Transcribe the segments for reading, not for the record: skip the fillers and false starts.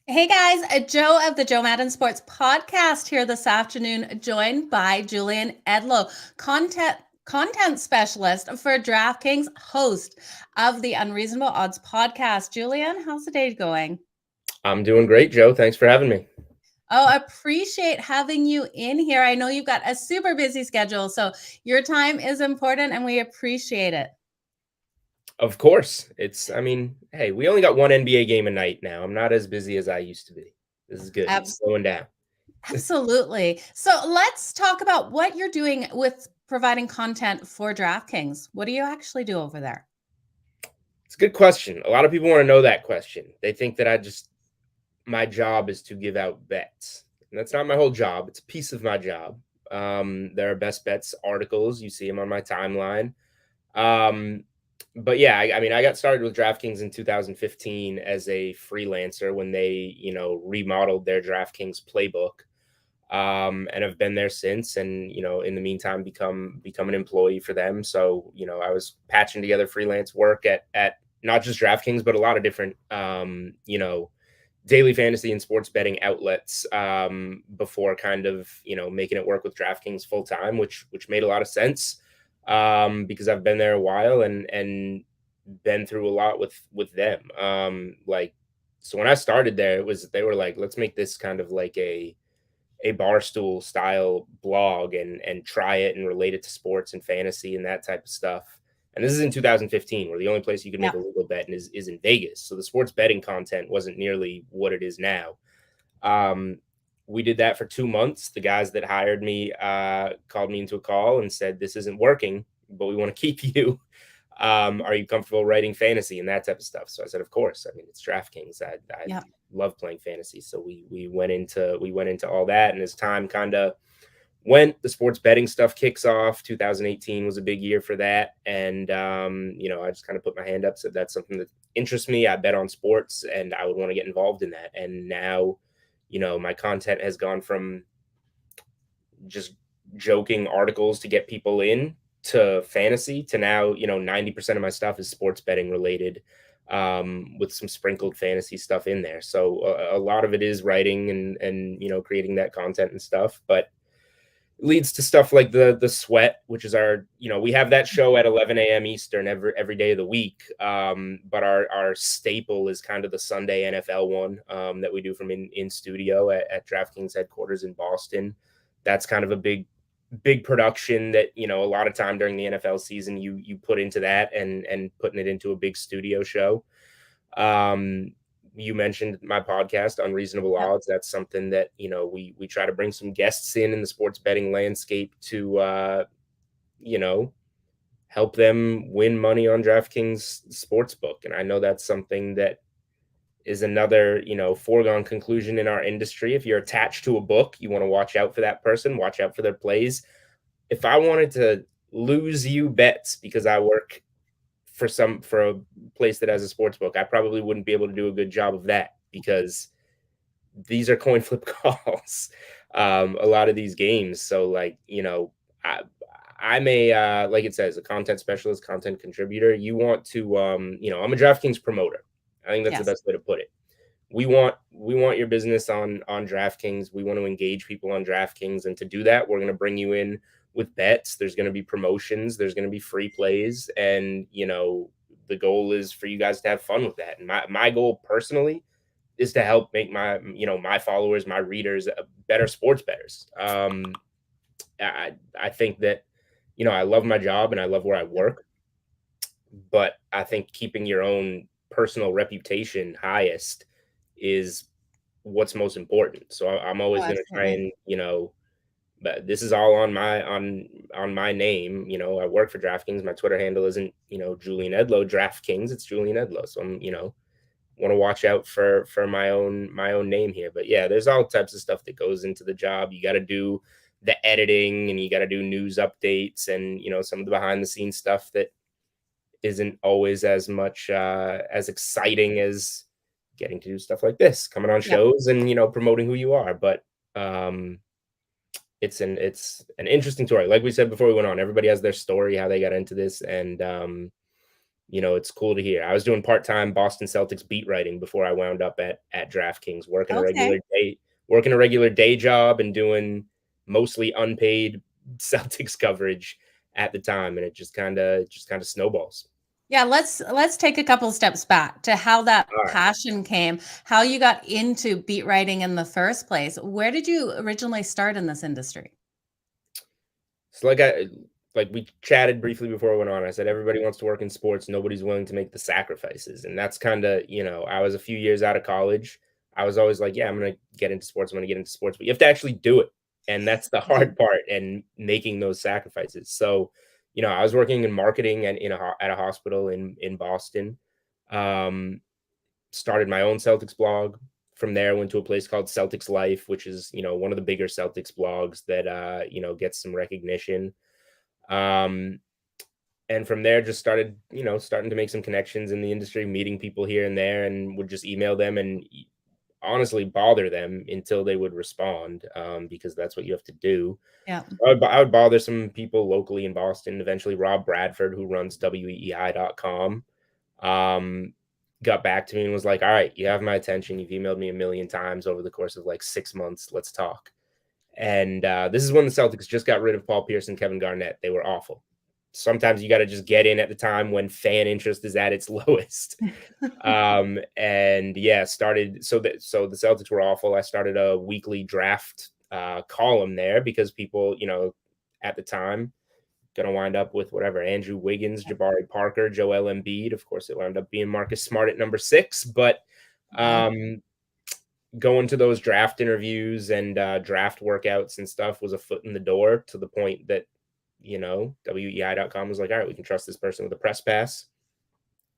Hey guys, Joe of the Joe Madden Sports Podcast here this afternoon, joined by Julian Edlow, content specialist for DraftKings, host of the Unreasonable Odds podcast. Julian, how's the day going? I'm doing great, Joe. Thanks for having me. Oh, appreciate having you in here. I know you've got a super busy schedule, so your time is important and we appreciate it. Of course. Hey, we only got one NBA game a night now. I'm not as busy as I used to be. This is good. It's slowing down. Absolutely. So let's talk about what you're doing with providing content for DraftKings. What do you actually do over there? It's a good question. A lot of people want to know that question. They think that my job is to give out bets. And that's not my whole job. It's a piece of my job. There are best bets articles. You see them on my timeline. But yeah, I got started with DraftKings in 2015 as a freelancer when they, remodeled their DraftKings playbook. And I've been there since, and in the meantime, become an employee for them. So I was patching together freelance work at not just DraftKings, but a lot of different daily fantasy and sports betting outlets before kind of making it work with DraftKings full time, which made a lot of sense because I've been there a while and been through a lot with them. So when I started there, they were like, let's make this kind of like a barstool style blog and try it and relate it to sports and fantasy and that type of stuff. And this is in 2015, where the only place you could make a legal bet is in Vegas. So the sports betting content wasn't nearly what it is now. We did that for 2 months. The guys that hired me called me into a call and said, this isn't working, but we want to keep you. Are you comfortable writing fantasy and that type of stuff? So I said, of course. I mean, it's DraftKings. I love playing fantasy. So we went into all that. And as time kind of went, the sports betting stuff kicks off. 2018 was a big year for that. And, I just kind of put my hand up, said that's something that interests me. I bet on sports and I would want to get involved in that. And now, my content has gone from just joking articles to get people in to fantasy to now, 90% of my stuff is sports betting related with some sprinkled fantasy stuff in there. So a lot of it is writing and creating that content and stuff, but it leads to stuff like the sweat, which is our, we have that show at 11 a.m. Eastern every day of the week. But our staple is kind of the Sunday NFL one that we do from in studio at DraftKings headquarters in Boston. That's kind of a big production that a lot of time during the NFL season you put into that and putting it into a big studio show. You mentioned my podcast, Unreasonable Odds. That's something that we try to bring some guests in the sports betting landscape to help them win money on DraftKings Sportsbook. And I know that's something that is another foregone conclusion in our industry. If you're attached to a book, you want to watch out for that person, watch out for their plays. If I wanted to lose you bets because I work for a place that has a sports book, I probably wouldn't be able to do a good job of that because these are coin flip calls. A lot of these games. So I'm like it says, a content specialist, content contributor. You want to, I'm a DraftKings promoter. I think that's the best way to put it. We want your business on DraftKings. We want to engage people on DraftKings, and to do that, we're going to bring you in with bets. There's going to be promotions. There's going to be free plays, and the goal is for you guys to have fun with that. And my goal personally is to help make my followers, my readers, better sports bettors. I think that I love my job and I love where I work, but I think keeping your own personal reputation highest is what's most important. So I'm always going to try and but this is all on my name. I work for DraftKings. My Twitter handle isn't Julian Edlow DraftKings. It's Julian Edlow. So I'm want to watch out for my own name here. But yeah, there's all types of stuff that goes into the job. You got to do the editing and you got to do news updates and some of the behind the scenes stuff that isn't always as much as exciting as getting to do stuff like this, coming on shows and promoting who you are. But it's an interesting story. Like we said before we went on, everybody has their story, how they got into this, and it's cool to hear. I was doing part-time Boston Celtics beat writing before I wound up at DraftKings, Okay. working a regular day job and doing mostly unpaid Celtics coverage at the time, and it just kind of snowballs. Yeah, let's take a couple steps back to how that All right. passion came, how you got into beat writing in the first place. Where did you originally start in this industry? So like we chatted briefly before we went on. I said everybody wants to work in sports, nobody's willing to make the sacrifices. And that's kind of, I was a few years out of college. I was always like, yeah, I'm going to get into sports, I'm going to get into sports, but you have to actually do it. And that's the Yeah. hard part, and making those sacrifices. So, I was working in marketing and at a hospital in Boston. Um, Started my own Celtics blog. From there, went to a place called Celtics Life, which is, one of the bigger Celtics blogs that gets some recognition. Um, and from there, just starting to make some connections in the industry, meeting people here and there, and would just email them and honestly bother them until they would respond, because that's what you have to do. Yeah. I would bother some people locally in Boston. Eventually, Rob Bradford, who runs weei.com, got back to me and was like, all right, you have my attention. You've emailed me a million times over the course of like 6 months. Let's talk. And this is when the Celtics just got rid of Paul Pierce and Kevin Garnett. They were awful. Sometimes you got to just get in at the time when fan interest is at its lowest. And yeah, so the Celtics were awful. I started a weekly draft column there because people, at the time, gonna wind up with whatever Andrew Wiggins, Jabari Parker, Joel Embiid. Of course, it wound up being Marcus Smart at number 6, but Wow. going to those draft interviews and draft workouts and stuff was a foot in the door, to the point that, weei.com was like, all right, we can trust this person with a press pass,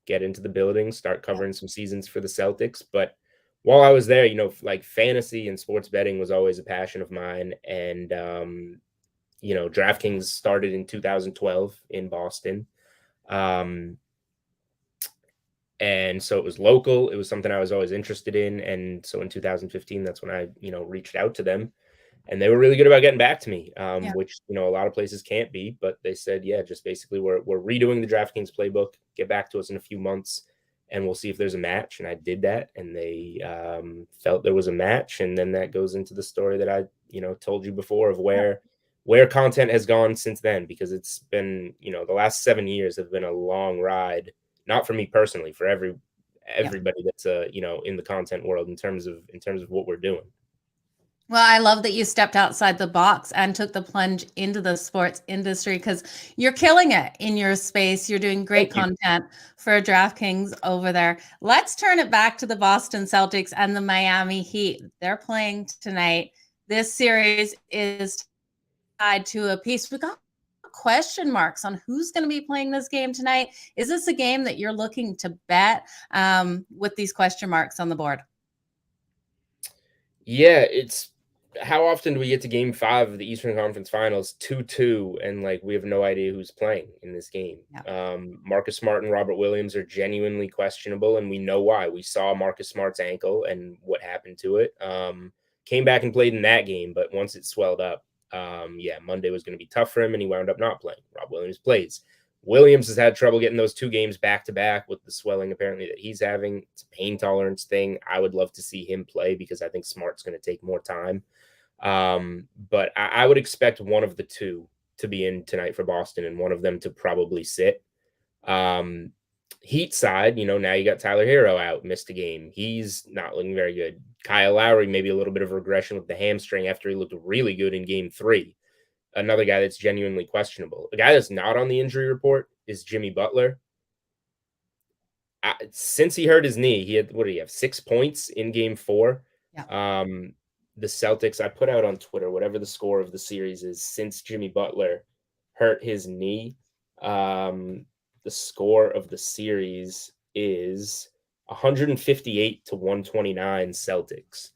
get into the building, start covering some seasons for the Celtics. But while I was there, like fantasy and sports betting was always a passion of mine. And, DraftKings started in 2012 in Boston. And so it was local. It was something I was always interested in. And so in 2015, that's when I, reached out to them, and they were really good about getting back to me, Yeah. which, a lot of places can't be. But they said, yeah, just basically we're redoing the DraftKings playbook. Get back to us in a few months, and we'll see if there's a match. And I did that, and they felt there was a match. And then that goes into the story that I, told you before, of where content has gone since then, because it's been, the last 7 years have been a long ride. Not for me personally, for Yeah. everybody that's in the content world, in terms of what we're doing. Well, I love that you stepped outside the box and took the plunge into the sports industry, because you're killing it in your space. You're doing great Thank you. content for DraftKings over there. Let's turn it back to the Boston Celtics and the Miami Heat. They're playing tonight. This series is tied to a piece. We got question marks on who's going to be playing this game tonight. Is this a game that you're looking to bet with these question marks on the board? Yeah, it's how often do we get to game 5 of the Eastern Conference Finals 2-2, and like we have no idea who's playing in this game. Yeah. Marcus Smart and Robert Williams are genuinely questionable, and we know why. We saw Marcus Smart's ankle and what happened to it. Came back and played in that game, but once it swelled up, Monday was going to be tough for him, and he wound up not playing. Rob Williams plays. Williams has had trouble getting those 2 games back to back with the swelling apparently that he's having. It's a pain tolerance thing. I would love to see him play because I think Smart's going to take more time. But I would expect one of the 2 to be in tonight for Boston, and one of them to probably sit. Heat side, now you got Tyler Hero out, missed a game. He's not looking very good. Kyle Lowry, maybe a little bit of regression with the hamstring after he looked really good in game 3. Another guy that's genuinely questionable. A guy that's not on the injury report is Jimmy Butler. Since he hurt his knee, he had, what did he have, 6 points in game 4. Yeah. The Celtics, I put out on Twitter, whatever the score of the series is since Jimmy Butler hurt his knee. The score of the series is 158 to 129 Celtics.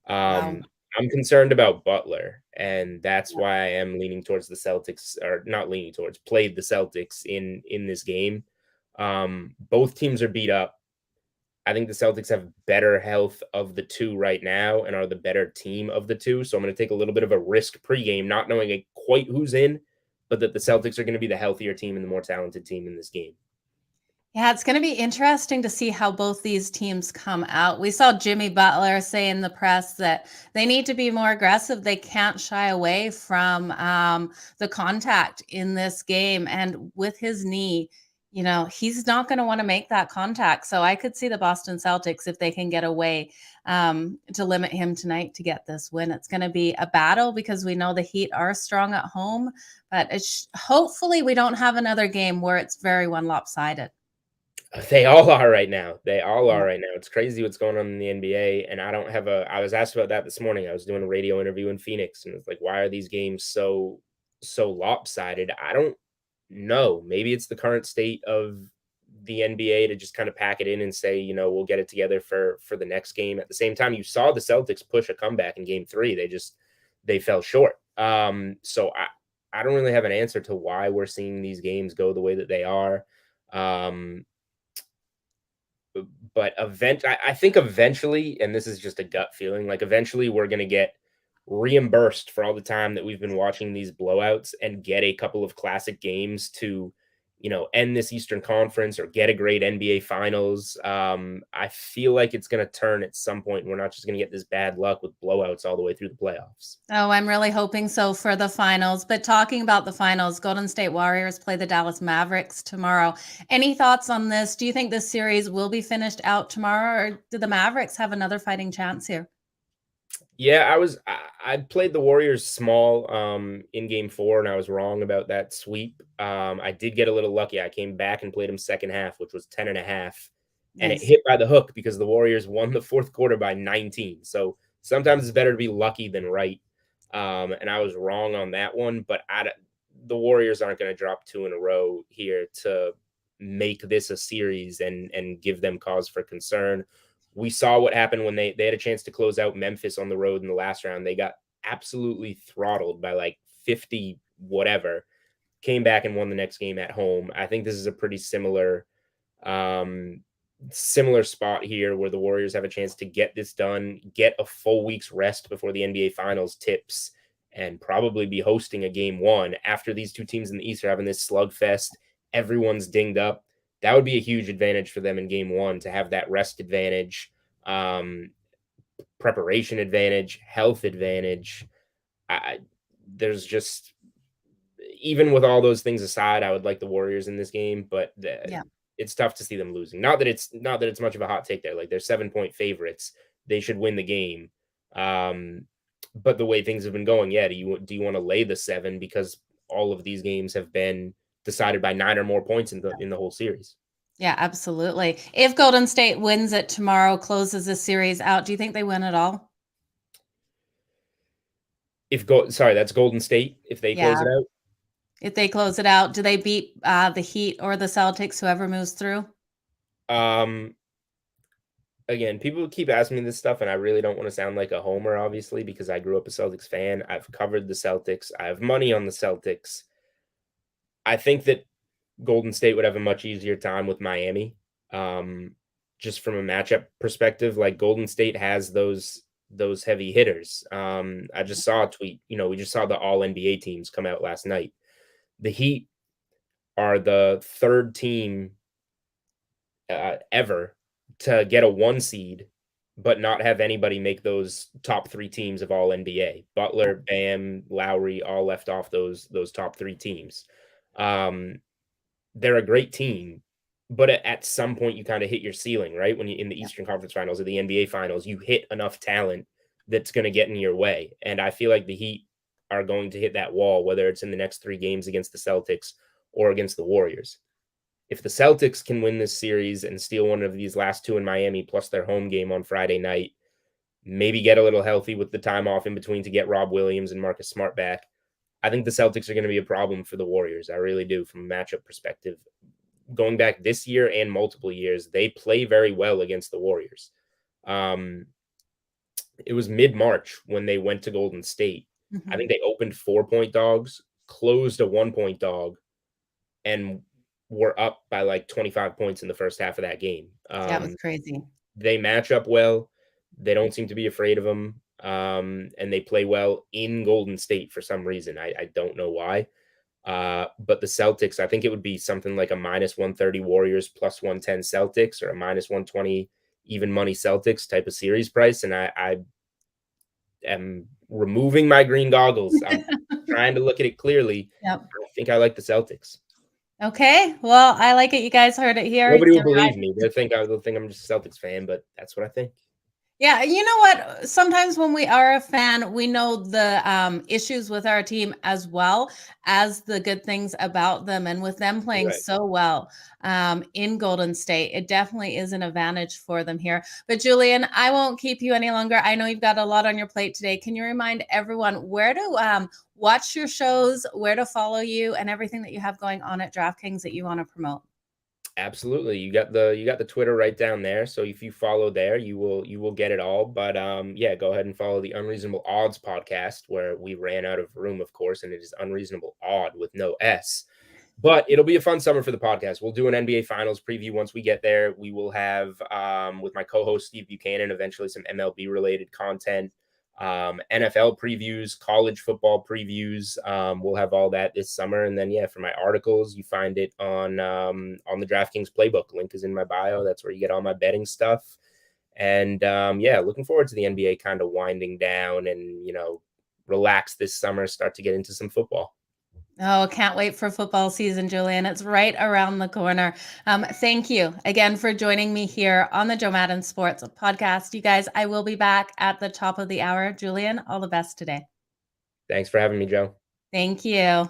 Wow. I'm concerned about Butler, and that's why I am leaning towards the Celtics, or not leaning towards, played the Celtics in this game. Both teams are beat up. I think the Celtics have better health of the 2 right now and are the better team of the 2. So I'm going to take a little bit of a risk pregame, not knowing quite who's in, but that the Celtics are going to be the healthier team and the more talented team in this game. Yeah, it's going to be interesting to see how both these teams come out. We saw Jimmy Butler say in the press that they need to be more aggressive. They can't shy away from the contact in this game. And with his knee, he's not going to want to make that contact. So I could see the Boston Celtics, if they can get away, to limit him tonight to get this win. It's going to be a battle because we know the Heat are strong at home, but hopefully we don't have another game where it's very one lopsided. They all are right now. They all are Yeah. right now. It's crazy what's going on in the NBA, and I was asked about that this morning. I was doing a radio interview in Phoenix, and it's like, why are these games so lopsided? I don't know. Maybe it's the current state of the NBA to just kind of pack it in and say, we'll get it together for the next game. At the same time, you saw the Celtics push a comeback in game 3. They fell short. So I don't really have an answer to why we're seeing these games go the way that they are. But I think eventually, and this is just a gut feeling, like eventually we're going to get reimbursed for all the time that we've been watching these blowouts and get a couple of classic games to, end this Eastern Conference or get a great NBA Finals. I feel like it's going to turn at some point. And we're not just going to get this bad luck with blowouts all the way through the playoffs. Oh, I'm really hoping so for the finals. But talking about the finals, Golden State Warriors play the Dallas Mavericks tomorrow. Any thoughts on this? Do you think this series will be finished out tomorrow, or do the Mavericks have another fighting chance here? Yeah, I played the Warriors small in game 4, and I was wrong about that sweep. I did get a little lucky. I came back and played them second half, which was 10.5, and it Nice. hit by the hook because the Warriors won the fourth quarter by 19. So sometimes it's better to be lucky than right. And I was wrong on that one, but the Warriors aren't going to drop 2 in a row here to make this a series and give them cause for concern. We saw what happened when they had a chance to close out Memphis on the road in the last round. They got absolutely throttled by like 50 whatever, came back and won the next game at home. I think this is a pretty similar spot here where the Warriors have a chance to get this done, get a full week's rest before the NBA Finals tips, and probably be hosting a game 1 after these two teams in the East are having this slugfest. Everyone's dinged up. That would be a huge advantage for them in game 1 to have that rest advantage, preparation advantage, health advantage. There's just, even with all those things aside, I would like the Warriors in this game, but Yeah. it's tough to see them losing. Not that it's much of a hot take there. Like, they're 7-point favorites. They should win the game. But the way things have been going, yeah, do you want to lay the 7 because all of these games have been decided by 9 or more points in the whole series? Yeah, absolutely. If Golden State wins it tomorrow, closes the series out, do you think they win it all? That's Golden State. If they close Yeah. it out, If they close it out, do they beat the Heat or the Celtics, whoever moves through? um, again, people keep asking me this stuff, and I really don't want to sound like a homer, obviously, because I grew up a Celtics fan. I've covered the Celtics. I have money on the Celtics. I think that Golden State would have a much easier time with Miami. Just from a matchup perspective, like, Golden State has those heavy hitters. I just saw a tweet. We just saw the All NBA teams come out last night. The Heat are the third team ever to get a 1 seed, but not have anybody make those top 3 teams of All NBA. Butler, Bam, Lowry all left off those top 3 teams. They're a great team, but at some point you kind of hit your ceiling, right? When you in the Eastern Conference Finals or the NBA Finals, you hit enough talent that's going to get in your way. And I feel like the Heat are going to hit that wall, whether it's in the next 3 games against the Celtics or against the Warriors. If the Celtics can win this series and steal one of these last 2 in Miami, plus their home game on Friday night, maybe get a little healthy with the time off in between to get Rob Williams and Marcus Smart back, I think the Celtics are going to be a problem for the Warriors. I really do, from a matchup perspective. Going back this year and multiple years, they play very well against the Warriors. It was mid-March when they went to Golden State. Mm-hmm. I think they opened 4-point dogs, closed a 1-point dog, and were up by like 25 points in the first half of that game. That was crazy. They match up well. They don't seem to be afraid of them. And they play well in Golden State for some reason. I don't know why. But the Celtics, I think it would be something like a -130 Warriors, +110 Celtics, or a -120 even money Celtics type of series price. And I am removing my green goggles. I'm trying to look at it clearly. Yep. I think I like the Celtics. Okay. Well, I like it. You guys heard it here. Nobody will believe me. They'll think I'm just a Celtics fan, but that's what I think. Yeah, you know what? Sometimes when we are a fan, we know the issues with our team as well as the good things about them. And with them playing Right. so well in Golden State, it definitely is an advantage for them here. But Julian, I won't keep you any longer. I know you've got a lot on your plate today. Can you remind everyone where to watch your shows, where to follow you, and everything that you have going on at DraftKings that you want to promote? Absolutely. You got the Twitter right down there. So if you follow there, you will get it all. But yeah, go ahead and follow the Unreasonable Odds podcast, where we ran out of room, of course, and it is Unreasonable Odd with no S. But it'll be a fun summer for the podcast. We'll do an NBA Finals preview once we get there. We will have, with my co-host Steve Buchanan, eventually some MLB related content, NFL previews, college football previews. We'll have all that this summer. And then, yeah, for my articles, you find it on the DraftKings playbook. Link is in my bio. That's where you get all my betting stuff. And yeah, looking forward to the NBA kind of winding down and, relax this summer, start to get into some football. Oh, can't wait for football season, Julian. It's right around the corner. Thank you again for joining me here on the Joe Madden Sports podcast. You guys, I will be back at the top of the hour. Julian, all the best today. Thanks for having me, Joe. Thank you.